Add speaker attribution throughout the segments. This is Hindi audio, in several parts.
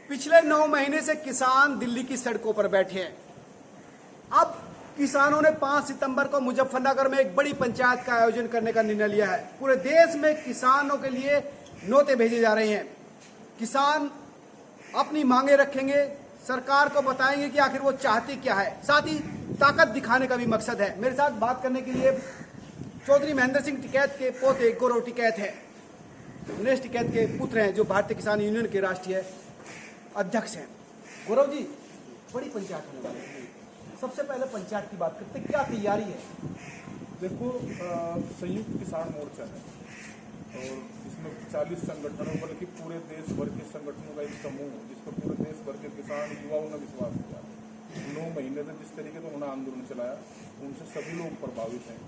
Speaker 1: पिछले 9 महीने से किसान दिल्ली की सड़कों पर बैठे हैं। अब किसानों ने 5 सितंबर को मुजफ्फरनगर में एक बड़ी पंचायत का आयोजन करने का निर्णय लिया है। पूरे देश में किसानों के लिए न्योते भेजे जा रहे हैं। किसान अपनी मांगे रखेंगे, सरकार को बताएंगे कि आखिर वो चाहते क्या है। साथ ही ताकत दिखाने का भी मकसद है। मेरे साथ बात करने के लिए चौधरी महेंद्र सिंह टिकैत के पोते गौरव टिकैत हैं, दिनेश टिकैत के पुत्र हैं, जो भारतीय किसान यूनियन के राष्ट्रीय अध्यक्ष हैं। गौरव जी, बड़ी पंचायत होने वाली है, सबसे पहले पंचायत की बात करते हैं, क्या तैयारी है?
Speaker 2: देखो, संयुक्त किसान मोर्चा है और इसमें 40 संगठनों, बल्कि पूरे देश भर के संगठनों का एक समूह है जिसमें पूरे देश भर के किसान युवाओं ने विश्वास किया। 9 महीने तक जिस तरीके से उन्होंने आंदोलन चलाया, उनसे सभी लोग प्रभावित हैं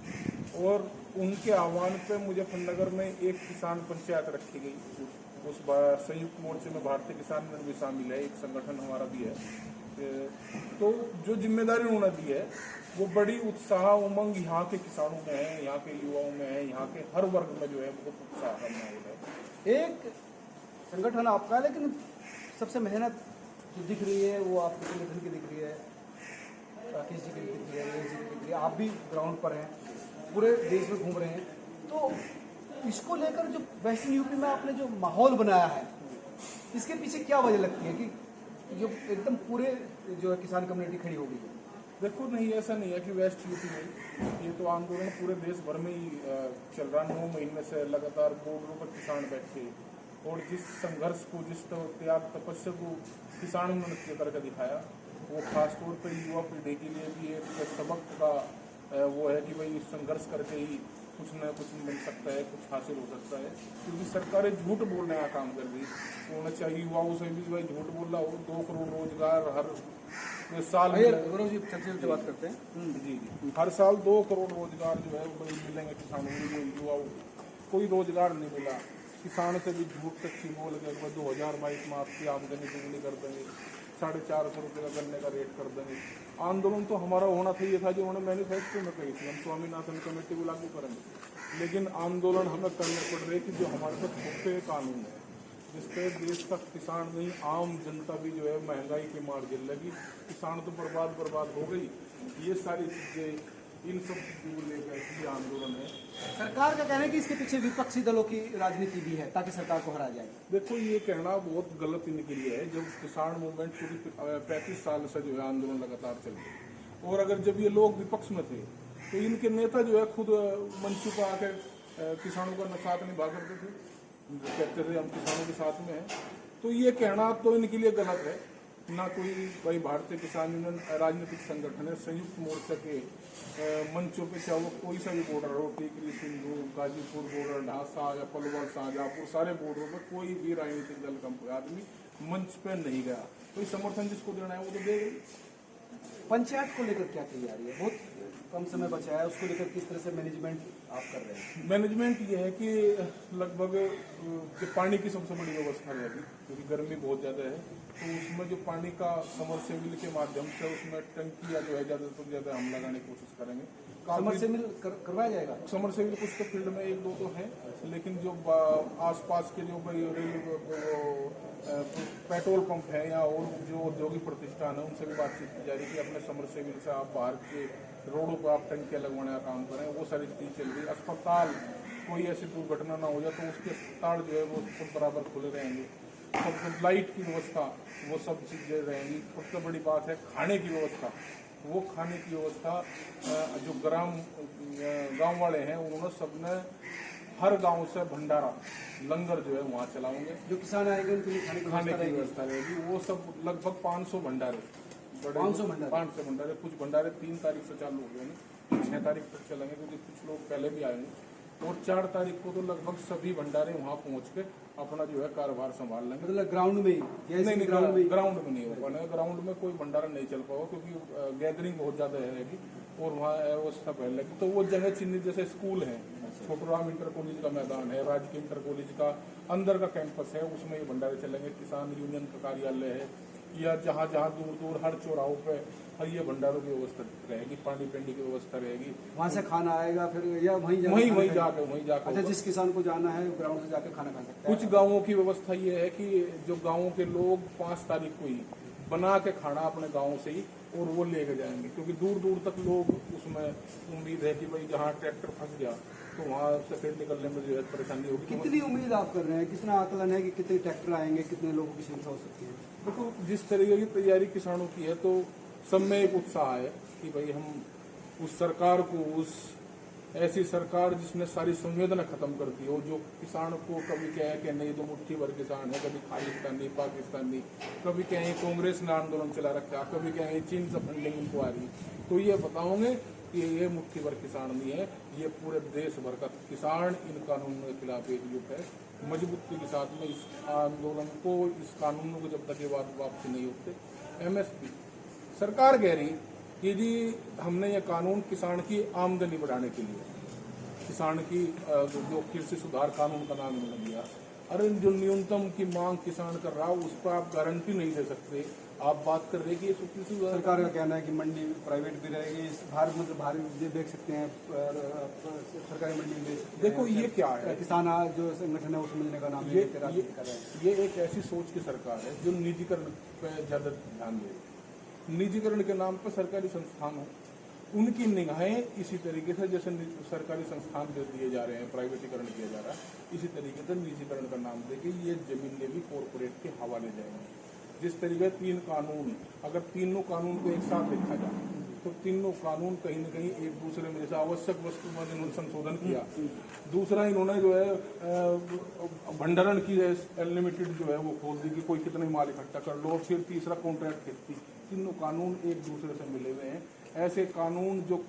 Speaker 2: और उनके आह्वान पे मुजफ्फरनगर में एक किसान पंचायत रखी गई। उस संयुक्त मोर्चे में भारतीय किसान यूनियन भी शामिल है, एक संगठन हमारा भी है। तो जो जिम्मेदारी उन्होंने दी है वो बड़ी उत्साह उमंग यहाँ के किसानों में है, यहाँ के युवाओं में है, यहाँ के हर वर्ग में जो है बहुत उत्साह का माहौल है।
Speaker 1: एक संगठन आपका, लेकिन सबसे मेहनत जो दिख रही है वो आपके संगठन की दिख रही है, राकेश जी की दिख रही है, जी की दिख रही है। आप भी ग्राउंड पर हैं, पूरे देश में घूम रहे हैं, तो इसको लेकर जो वेस्टर्न यूपी में आपने जो माहौल बनाया है, इसके पीछे क्या वजह लगती है कि जो एकदम पूरे जो है किसान कम्युनिटी खड़ी हो गई है?
Speaker 2: देखो, नहीं, ऐसा नहीं है कि वेस्ट यूपी में, ये तो आंदोलन पूरे देश भर में ही चल रहा। 9 महीने से लगातार बॉर्डरों पर किसान बैठे और जिस संघर्ष को, जिस त्याग तपस्या को किसानों ने नृत्य करके दिखाया, वो खासतौर पर युवा पीढ़ी के लिए भी एक सबक का वो है कि भाई संघर्ष करके ही कुछ न कुछ मिल सकता है, कुछ हासिल हो सकता है। क्योंकि सरकारें झूठ बोलने का काम कर रही, होना चाहिए युवाओं से भी भाई झूठ बोल रहा हो। 2 करोड़ रोजगार हर साल
Speaker 1: गौरव जी से बात करते हैं।
Speaker 2: जी, हर साल 2 करोड़ रोजगार जो है वो मिलेंगे किसानों को, युवाओं को कोई रोजगार नहीं मिला। किसान से भी झूठ सच्ची बोल के 2022 में आपकी आमदनी दुगनी कर देंगे, 450 रुपये का गन्ने का रेट कर देंगे। आंदोलन तो हमारा होना चाहिए था जो उन्होंने मैनिफेस्टो में कही थी, हम स्वामीनाथन कमेटी को लागू करेंगे, लेकिन आंदोलन हमें करने पड़ रहे कि जो हमारे पास छोटे कानून है जिसपे देश का किसान नहीं, आम जनता भी जो है महंगाई की मार झेल लगी। किसान तो बर्बाद हो गई। ये सारी चीजें, इन सब चीजों को लेकर ये आंदोलन है।
Speaker 1: सरकार का कहना है कि इसके पीछे विपक्षी दलों की राजनीति भी है ताकि सरकार को हरा जाए।
Speaker 2: देखो, ये कहना बहुत गलत इनके लिए है। जब किसान मूवमेंट पूरी 35 साल से जो है आंदोलन लगातार चल रही, और अगर जब ये लोग विपक्ष में थे तो इनके नेता जो है खुद मंच पर आकर किसानों का साथ निभा करते थे, कहते थे हम किसानों के साथ में हैं। तो ये कहना तो इनके लिए गलत है। ना कोई भाई भारतीय किसान यूनियन राजनीतिक संगठन है, संयुक्त मोर्चा के मंचों पे, चाहे वो कोई सा भी बॉर्डर हो, टिकरी, सिंधु, गाजीपुर बॉर्डर, ढांसा या पलवल, शाहजहाँपुर, सारे बॉर्डरों पे कोई भी राजनीतिक दल का आदमी मंच पे नहीं गया। कोई समर्थन जिसको देना है वो तो दे गई।
Speaker 1: पंचायत को लेकर क्या तैयारी है? बहुत कम समय बचा है, उसको लेकर किस तरह से मैनेजमेंट आप कर रहे हैं?
Speaker 2: मैनेजमेंट ये है कि लगभग जो पानी की सबसे बड़ी व्यवस्था रहेगी, क्योंकि गर्मी बहुत ज़्यादा है, तो उसमें जो पानी का समरसेबिल के माध्यम से उसमें टंकियाँ जो है ज़्यादा से ज़्यादा हम लगाने की कोशिश करेंगे।
Speaker 1: समरसेबिल करवाया जाएगा?
Speaker 2: समरसेबिल कुछ तो फील्ड में 1-2 तो है, लेकिन जो आसपास के जो पेट्रोल पंप है या और जो औद्योगिक प्रतिष्ठान है, उनसे भी बातचीत की जा रही है कि अपने समरसेबिल से आप बाहर के रोडों पर आप टंकियाँ लगवाने का काम करें। वो सारी चीज़ चल रही है। अस्पताल, कोई ऐसी दुर्घटना ना हो जाए तो उसके अस्पताल जो है वो सब बराबर खुले रहेंगे। सब लाइट की व्यवस्था, वो सब चीज़ें रहेंगी। सबसे बड़ी बात है खाने की व्यवस्था। वो खाने की व्यवस्था जो गांव वाले हैं उन्होंने सबने हर गांव से भंडारा लंगर जो है वहाँ चलाएंगे।
Speaker 1: जो किसान आएंगे उनके लिए खाने की
Speaker 2: व्यवस्था रहेगी। वो सब लगभग 500 भंडारे,
Speaker 1: 500
Speaker 2: भंडारे। कुछ भंडारे 3 तारीख से चालू हो गए, 6 तारीख तक चलेंगे, क्योंकि कुछ लोग पहले भी आएंगे। और 4 तारीख को तो लगभग सभी भंडारे वहाँ पहुँच के अपना जो है कारोबार संभाल लेंगे।
Speaker 1: मतलब ग्राउंड में ही?
Speaker 2: नहीं, ग्राउंड में नहीं हो पाएगा। ग्राउंड में कोई भंडारा नहीं चल पाएगा क्योंकि गैदरिंग बहुत ज़्यादा रहेगी और वहाँ व्यवस्था फैलेगी। तो वो जगह चिन्हित, जैसे स्कूल है, छोटूराम इंटर कॉलेज का मैदान है, राजकीय इंटर कॉलेज का अंदर का कैंपस है, उसमें ये भंडारे चलेंगे। किसान यूनियन का कार्यालय है, या जहाँ जहाँ दूर दूर हर चौराहों पे हर ये भंडारों की व्यवस्था रहेगी, पानी पीने की व्यवस्था रहेगी।
Speaker 1: वहाँ से खाना आएगा फिर या वहीं
Speaker 2: वहीं जाकर
Speaker 1: अच्छा,
Speaker 2: होगा।
Speaker 1: जिस किसान को जाना है ग्राउंड से जाकर खाना खा सकता है।
Speaker 2: कुछ गांवों की व्यवस्था ये है कि जो गांवों के लोग 5 तारीख को ही बना के खाना अपने गांव से ही और वो लेके जाएंगे, क्योंकि दूर दूर तक लोग उसमें उम्मीद है कि भाई जहाँ ट्रैक्टर फंस गया तो वहाँ से फिर निकलने में जो है परेशानी होगी।
Speaker 1: कितनी उम्मीद आप कर रहे हैं, कितना आकलन है कि कितने ट्रैक्टर आएंगे, कितने लोगों की संख्या हो सकती है?
Speaker 2: देखो जिस तरीके की तैयारी किसानों की है तो सब में एक उत्साह है कि भाई हम उस सरकार को, उस ऐसी सरकार जिसने सारी संवेदना खत्म कर दी हो, जो किसान को कभी कहे कि नहीं तो मुट्ठी भर किसान है, कभी खालिस्तानी पाकिस्तानी, कभी कहें कांग्रेस ने आंदोलन चला रखा, कभी कहें चीन से फंडिंग इनको आ रही, तो ये बताओगे कि ये मुट्ठी भर किसान नहीं है, ये पूरे देश भर का किसान इन कानूनों के खिलाफ एकजुट है। मजबूती के साथ में इस आंदोलन को, इस कानूनों को जब तक ये वापसी नहीं होते, एमएसपी सरकार कह रही कि जी हमने ये कानून किसान की आमदनी बढ़ाने के लिए, किसान की जो कृषि सुधार कानून का नाम इन्होंने दिया। अरे जो न्यूनतम की मांग किसान कर रहा उस पर आप गारंटी नहीं दे सकते। आप बात कर रहे कि ये कृषि
Speaker 1: सरकार का कहना है कि मंडी प्राइवेट भी रहेगी, भारी ये देख सकते हैं, सरकारी मंडी भी देख सकते हैं।
Speaker 2: देखो ये क्या है,
Speaker 1: किसान जो संगठन है उस मिलने का नाम
Speaker 2: ये एक ऐसी सोच की सरकार है जो निजीकरण पे ज्यादा ध्यान दे। निजीकरण के नाम पर सरकारी संस्थान हो, उनकी निगाहें इसी तरीके से जैसे सरकारी संस्थान दे दिए जा रहे हैं, प्राइवेटीकरण किया जा रहा है, इसी तरीके से निजीकरण का नाम देके ये जमीन भी कॉरपोरेट के हवाले जाएंगे। जिस तरीके 3 कानून, अगर तीनों कानून को एक साथ देखा जाए तो तीनों कानून कहीं न कहीं एक दूसरे में, जैसे आवश्यक वस्तु में इन्होंने संशोधन किया, दूसरा इन्होंने जो है भंडारण की अनलिमिटेड जो है वो खोल दी कि कोई कितना ही माल इकट्ठा कर लो, और फिर तीसरा कॉन्ट्रैक्ट खेती, तीनों कानून एक दूसरे से मिले हुए हैं। ऐसे कानून जो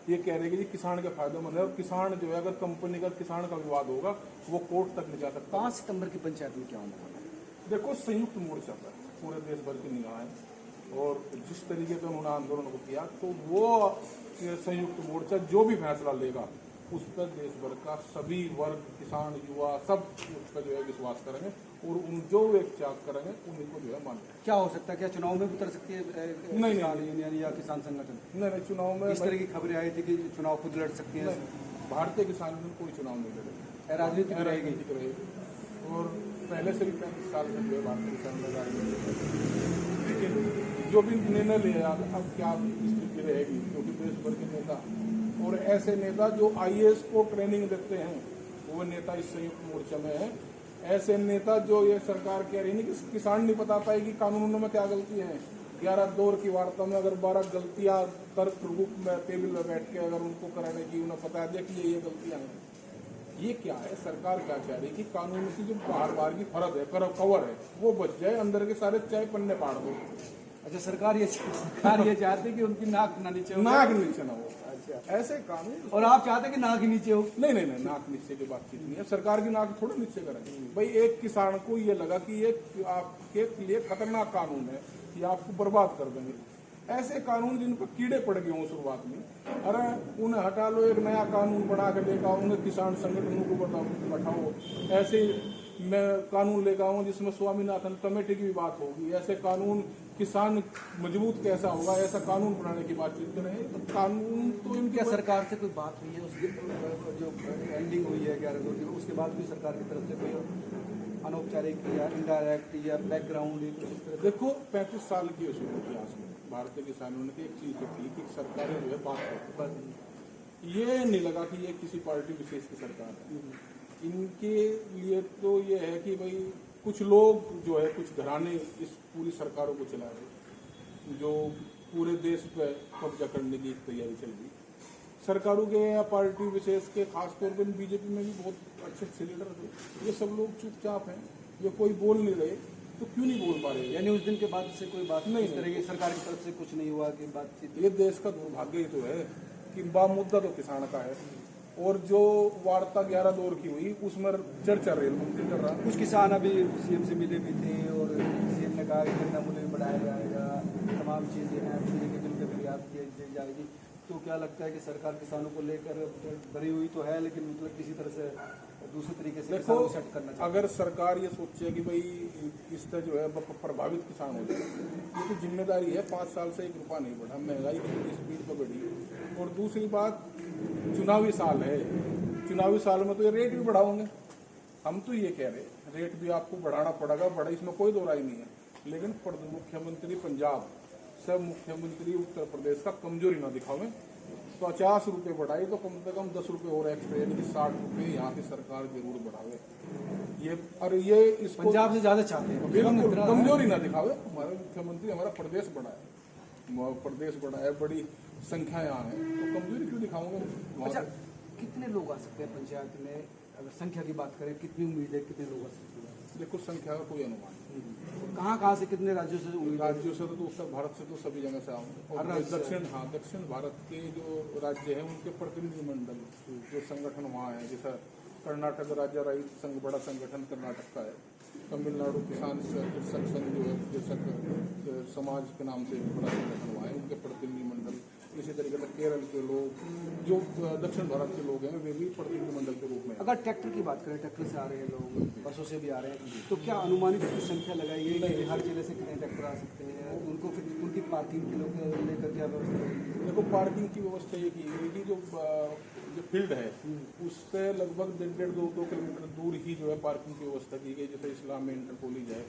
Speaker 2: ये कह रहे हैं कि किसान के फायदेमंद है, और किसान जो है अगर कंपनी का किसान का विवाद होगा वो कोर्ट तक नहीं जा सकता।
Speaker 1: 5 सितंबर की पंचायत में क्या होने वाला है?
Speaker 2: देखो संयुक्त मोर्चा पर पूरे देश भर की निगाहें, और जिस तरीके से उन्होंने आंदोलन को किया तो वो संयुक्त मोर्चा जो भी फैसला लेगा उस पर देश भर का सभी वर्ग, किसान, युवा सब उस पर जो है विश्वास करेंगे, और उन जो एक त्याग करेंगे उन्हीं को जो है मानेंगे।
Speaker 1: क्या हो सकता है, क्या चुनाव में उतर सकती है
Speaker 2: नहीं
Speaker 1: यूनियन या किसान संगठन?
Speaker 2: नहीं, चुनाव में
Speaker 1: इस तरह की खबरें आई थी कि चुनाव खुद लड़ सकती है।
Speaker 2: भारतीय किसान यूनियन कोई चुनाव नहीं लड़ेगा,
Speaker 1: राजनीतिक
Speaker 2: रहेगी, और पहले से भी 35 साल में जो है भारतीय किसान राजनीति, लेकिन जो भी निर्णय लिया अब क्या स्थिति रहेगी, क्योंकि देश भर के नेता और ऐसे नेता जो IAS को ट्रेनिंग देते हैं वो नेता इस संयुक्त मोर्चा में है। ऐसे नेता जो ये सरकार कह रही है कि किसान नहीं बता पाएगी कानूनों में क्या गलती है। 11 दौर की वार्ता में अगर 12 गलतियां तर्क रूप में टेबल में बैठ के अगर उनको कराने की उन्हें पता है, देखिए ये गलतियां हैं, ये क्या है, सरकार क्या चाह रही है कि कानून की जो बाहर की फर्द है, कवर है, वो बच जाए, अंदर के सारे चाय पन्ने पाड़ दो।
Speaker 1: अच्छा, सरकार ये चाहती है कि उनकी नाक ना नीचे हो,
Speaker 2: नाक नीचे ना हो। अच्छा, ऐसे कानून,
Speaker 1: और आप चाहते हैं कि नाक ही नीचे हो?
Speaker 2: नहीं, नाक नीचे की बातचीत नहीं है। सरकार की नाक थोड़ा नीचे करेंगे। भाई एक किसान को ये लगा कि ये आपके लिए खतरनाक कानून है, ये आपको बर्बाद कर देंगे, ऐसे कानून जिन पर कीड़े पड़ गए हों शुरुआत में, अरे उन्हें हटा लो, एक नया कानून बना कर लेकर आऊंगे, किसान संगठनों को बैठाओ, ऐसे मैं कानून लेकर आऊँ जिसमें स्वामीनाथन कमेटी की भी बात होगी, ऐसे कानून किसान मजबूत कैसा होगा, ऐसा कानून बनाने की बातचीत करें। तो कानून तो इनकी
Speaker 1: सरकार से कोई बात हुई है, उसकी जो एंडिंग हुई है 11 की, उसके बाद भी सरकार की तरफ से कोई अनौपचारिक या इनडायरेक्ट या बैकग्राउंड?
Speaker 2: देखो 35 साल की उस इतिहास में भारतीय किसानों ने एक चीज तो की कि सरकारें जो है बात करती, ये नहीं लगा कि ये किसी पार्टी विशेष की सरकार है। इनके लिए तो ये है कि भाई कुछ लोग जो है, कुछ घराने इस पूरी सरकारों को चला रहे, जो पूरे देश पे कब्जा करने की तैयारी चल रही सरकारों के या पार्टी विशेष के, खासतौर पर बीजेपी में भी बहुत अच्छे लीडर थे, ये सब लोग चुपचाप हैं, ये कोई बोल नहीं रहे, तो क्यों नहीं बोल पा रहे?
Speaker 1: यानी उस दिन के बाद से कोई बात
Speaker 2: नहीं,
Speaker 1: इस तरह की सरकार की तरफ से कुछ नहीं हुआ कि बातचीत?
Speaker 2: ये देश का दुर्भाग्य ही तो है कि मुद्दा तो किसान का है, और जो वार्ता 11 दौर की हुई उसमें चर्चा रेल मंत्री कर रहा।
Speaker 1: कुछ किसान अभी CM से मिले भी थे, और CM ने कहा कि गन्ना मूल्य भी बढ़ाया जाएगा, तमाम चीजें हैं, बिजली के बिल पे निर्यात की जाएगी। तो क्या लगता है कि सरकार किसानों को लेकर डरी हुई तो है, लेकिन मतलब किसी तरह से दूसरे तरीके से
Speaker 2: देखो,
Speaker 1: किसानों को सेट करना चाहिए?
Speaker 2: अगर सरकार ये सोचे कि भाई इससे जो है प्रभावित किसान हो जाए, ये तो जिम्मेदारी है। 5 साल से 1 रुपया नहीं बढ़ा, महंगाई कितनी स्पीड पर बढ़ी। और दूसरी बात, चुनावी साल है, चुनावी साल में तो ये रेट भी बढ़ाओगे। हम तो ये कह रहे हैं रेट भी आपको बढ़ाना पड़ेगा, बड़ा इसमें कोई दो राय नहीं है। लेकिन मुख्यमंत्री पंजाब, सब मुख्यमंत्री उत्तर प्रदेश का कमजोरी ना दिखावे। 50 रुपये बढ़ाई तो कम से कम 10 रुपये और एक्स्ट्रा, यानी कि 60 रुपये यहाँ की सरकार जरूर बढ़ावे। ये इसको
Speaker 1: पंजाब से ज्यादा चाहते हैं,
Speaker 2: बिल्कुल कमजोरी ना दिखावे। हमारा मुख्यमंत्री हमारा प्रदेश बड़ा है, प्रदेश बड़ा है, बड़ी संख्या यहाँ है, तो कमजोरी क्यों दिखाऊंगा?
Speaker 1: अच्छा, कितने लोग आ सकते हैं पंचायत में? अगर संख्या की बात करें, कितनी उम्मीद है, कितने लोग आ सकते हैं?
Speaker 2: देखो, संख्या का कोई अनुमान नहीं।
Speaker 1: कहाँ से, कितने राज्यों से उम्मीद है?
Speaker 2: राज्यों से तो उत्तर भारत से तो सभी जगह से आऊंगे, और दक्षिण भारत के जो राज्य हैं उनके प्रतिनिधिमंडल जो संगठन वहाँ है, जैसा कर्नाटक राज्य रहित संघ, बड़ा संगठन कर्नाटक का है। तमिलनाडु किसान कृषक संघ जो है, कृषक समाज के नाम से बड़ा संगठन वहाँ है, उनके प्रतिनिधिमंडल। इसी तरीके से केरल के लोग, जो दक्षिण भारत के लोग हैं, वे भी प्रतिनिधिमंडल के रूप में।
Speaker 1: अगर ट्रैक्टर की बात करें, ट्रैक्टर से आ रहे हैं लोग, बसों से भी आ रहे हैं, तो क्या अनुमानित कुछ संख्या लगाई गई कि हर जिले से कितने ट्रैक्टर आ सकते हैं? उनको फिर उनकी पार्किंग के लोग लेकर क्या व्यवस्था होगी?
Speaker 2: देखो, पार्किंग की व्यवस्था ये की गई कि जो फील्ड है उससे लगभग 1.5-2 किलोमीटर दूर ही जो है पार्किंग की व्यवस्था की गई। जैसे इस्लाम में इंटर कॉलेज है,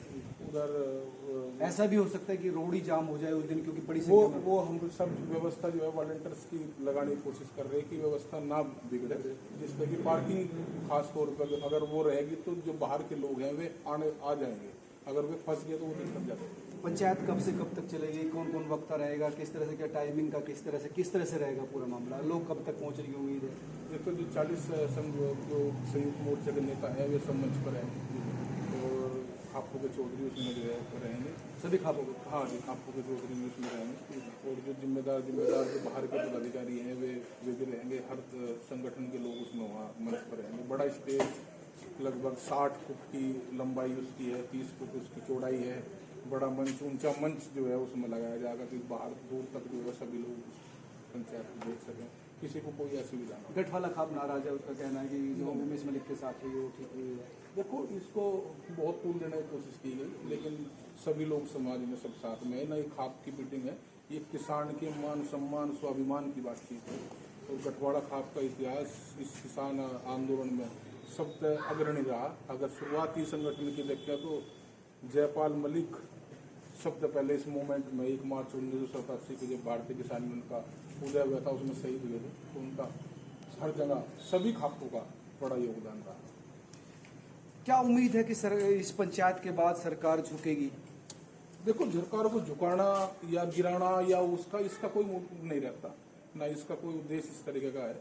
Speaker 2: उधर
Speaker 1: ऐसा भी हो सकता है कि रोड ही जाम हो जाए उस दिन, क्योंकि बड़ी
Speaker 2: वो हम सब व्यवस्था जो है वॉलंटियर्स की लगाने की कोशिश कर रहे हैं कि व्यवस्था ना बिगड़े, जिससे कि पार्किंग खास तौर पर अगर वो रहेगी तो जो बाहर के लोग हैं वे आ जाएंगे, अगर वे फंस गए तो वो दिक्कत जाते हैं।
Speaker 1: पंचायत कब से कब तक चलेगी? कौन कौन वक्ता रहेगा? किस तरह से, क्या टाइमिंग का किस तरह से रहेगा पूरा मामला? लोग कब तक पहुंचने की उम्मीद है?
Speaker 2: देखो, जो 40 संघ जो संयुक्त मोर्चा के नेता है वे सब मंच पर हैं, और खापू के चौधरी उसमें जो है रहेंगे,
Speaker 1: सभी खापों को?
Speaker 2: हाँ जी, खापू के चौधरी में उसमें रहेंगे, और जो जिम्मेदार जो बाहर के पदाधिकारी हैं वे भी रहेंगे। हर संगठन के लोग उसमें वहाँ मंच पर रहेंगे। बड़ा स्टेज, लगभग 60 फुट की लंबाई उसकी है, 30 फुट उसकी चौड़ाई है। बड़ा मंच, ऊंचा मंच जो है उसमें लगाया जाएगा कि बाहर दूर तक जो है सभी लोग पंचायत को देख सकें, किसी को कोई असुविधा ना हो।
Speaker 1: गठ वाला खाप नाराज है, उसका कहना है कि जो उमेश मलिक के साथ हुई वो ठीक हुई है।
Speaker 2: देखो, इसको बहुत तूल देने की कोशिश की गई, लेकिन सभी लोग समाज में सब साथ में है। न ये खाप की मीटिंग है, ये किसान के मान सम्मान स्वाभिमान की बातचीत है। तो गठवाड़ा खाप का इतिहास इस किसान आंदोलन में सबसे अग्रणी रहा। अगर शुरुआती संगठन की देखें तो जयपाल मलिक सबसे पहले इस मूवमेंट में 1 मार्च 1987 को जब भारतीय किसान यूनियन का उदय हुआ था उसमें शहीद हुए थे, तो उनका हर जगह सभी खापों का बड़ा योगदान रहा।
Speaker 1: क्या उम्मीद है कि इस पंचायत के बाद सरकार झुकेगी?
Speaker 2: देखो, सरकारों को झुकाना या गिराना या इसका कोई मूड नहीं रहता, ना इसका कोई उद्देश्य इस तरीके का है।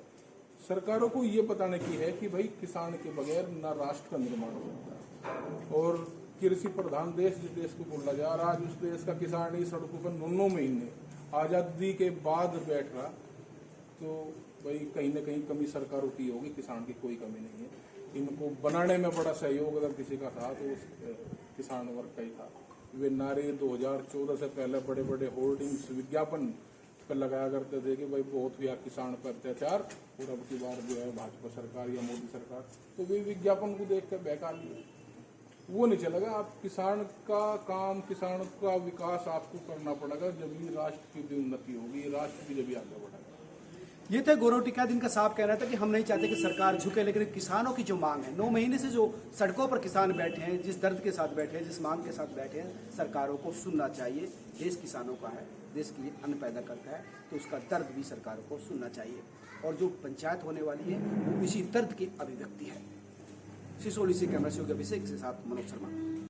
Speaker 2: सरकारों को ये बताने की है कि भाई किसान के बगैर ना राष्ट्र का निर्माण हो सकता है, और कृषि प्रधान देश जिस देश को बोला जा रहा है, आज उस देश का किसान ही सड़कों पर 9 महीने आज़ादी के बाद बैठ रहा, तो भाई कहीं ना कहीं कमी सरकारों की होगी, किसान की कोई कमी नहीं है। इनको बनाने में बड़ा सहयोग अगर किसी का था तो उस किसान वर्ग का ही था। वे नारे 2014 से पहले बड़े बड़े होर्डिंग्स, विज्ञापन पर लगाया करते थे कि भाई बहुत हुआ किसान पर अत्याचार, और अब की बार जो है भाजपा सरकार या मोदी सरकार, तो वे विज्ञापन को देख कर बहका लिए। वो नहीं चलेगा। आप किसान का काम, किसान का विकास आपको करना पड़ेगा, जब भी राष्ट्र की भी उन्नति होगी, राष्ट्र भी जब भी आगे बढ़ेगा।
Speaker 1: ये थे गौरव टिकादिन का साफ कहना था कि हम नहीं चाहते कि सरकार झुके, लेकिन किसानों की जो मांग है, 9 महीने से जो सड़कों पर किसान बैठे हैं, जिस दर्द के साथ बैठे हैं, जिस मांग के साथ बैठे हैं, सरकारों को सुनना चाहिए। देश किसानों का है, देश के लिए अन्न पैदा करता है, तो उसका दर्द भी सरकारों को सुनना चाहिए। और जो पंचायत होने वाली है वो इसी दर्द की अभिव्यक्ति है। सिसोली से कैमरा से अभिषेक के साथ मनोज शर्मा।